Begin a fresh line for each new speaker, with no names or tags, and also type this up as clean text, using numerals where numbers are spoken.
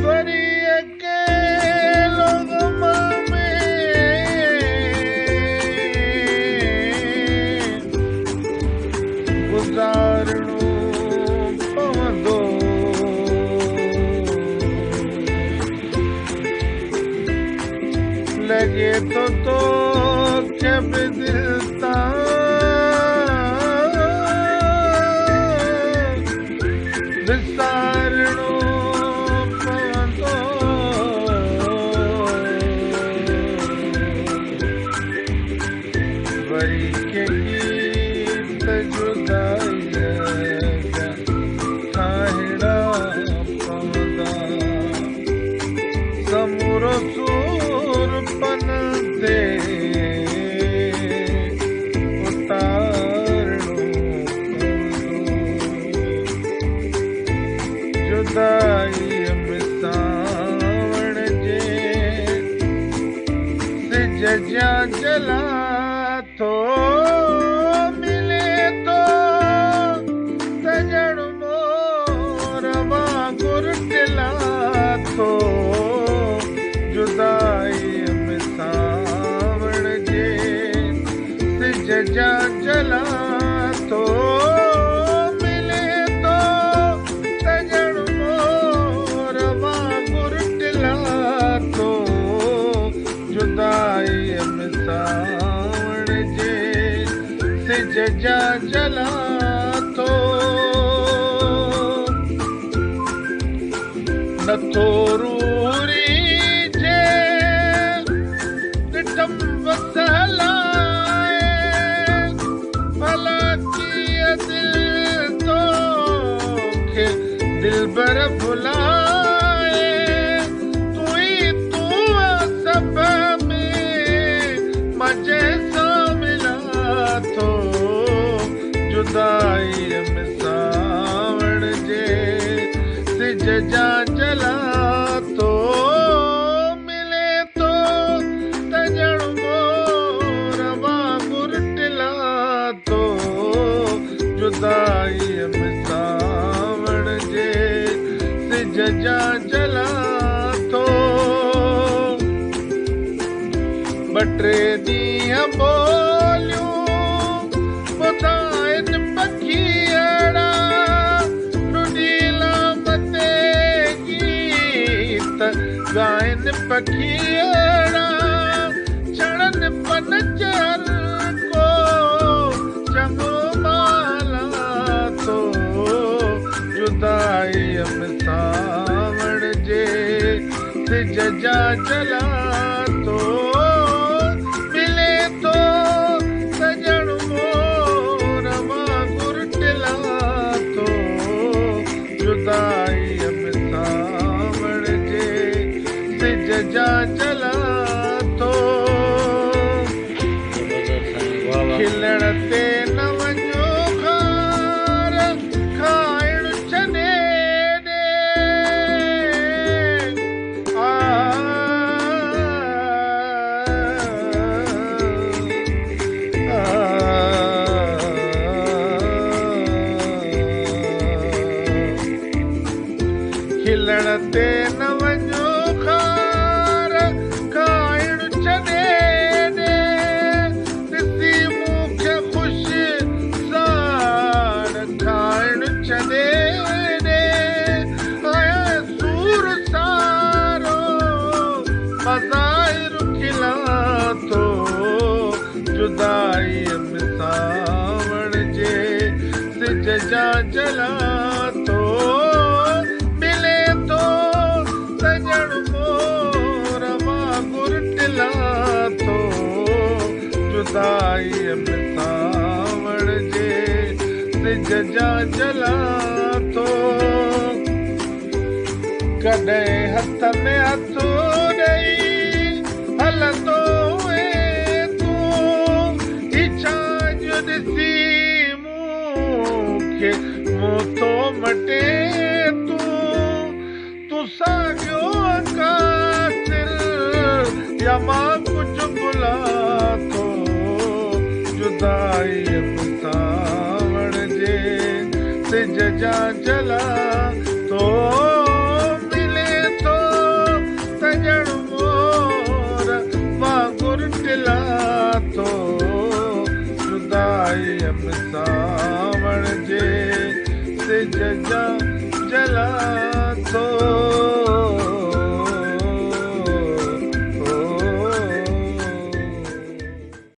वरी अकेलो ग़म में गुज़ारणो पवंदो। लॻे थो तोखे बि दिलि तां विसारणो पवंदो। वरी के गीत जुदाईअ जा ठाहिणा पवंदा। समूरो सूर पन ते उतारणो पवंदो। जुदाईअ में सावण जे सिज जा जला थो मिले थो सजण मोर वांगुर टिला थो। जुदाईअ में सावण जे सिज जा जला थो मिले थो सजण मोर वांगुर टिला थो। जुदाईअ में सावण जे सिज जा जला थो। नथो रूरी जे ॾिठम वसलाए भला कीअं दिल तोखे दिलबर भुलाए। तूं ई तूं सभ में मां जंहिंसां मिला थो। जुदाईअ में सावण जे सिज जा जला थो मिले थो तजण मोर वांगुर टिला थो। जुदाईअ में सावण जे सिज जा जला थो। ॿ टे ॾींहं ॿोलियूं ॿुधाइनि पखियड़ा गायन पखियड़ा चढ़न पनचर को चङो माला थो। जुदाईअ में सावण जे सिज जा जला थो मिले थो सजण मोर वांगुर टिला थो। जुदाईअ में सावण जे सिज जा जला थो। खिलण ते न वञो खार खाइण छॾे ॾे। खिलण ते न वञो खार खाइण छॾे ॾे। ॾिसी मूंखे ख़ुशि साण खाइण छॾे ॾे। आया सूर सारो मज़ाहिर खिला थो। जुदाईअ में सावण जे सिज जा जला थो मिले थो सजण मोर वांगुर टिला थो। जुदाईअ में सावण जे सिज जा जला थो। कॾहिं हथ में हथ ॾेई हलंदो तूं इच्छा जो ॾिसी मूंखे मूं थो मटे। तूं साॻियो कासिर या मां कुझु भुला थो। जुदाईअ में सावण जे सिज जा जला थो मिले थो मिला तो जुदाई सावण जे सिज जा जला तो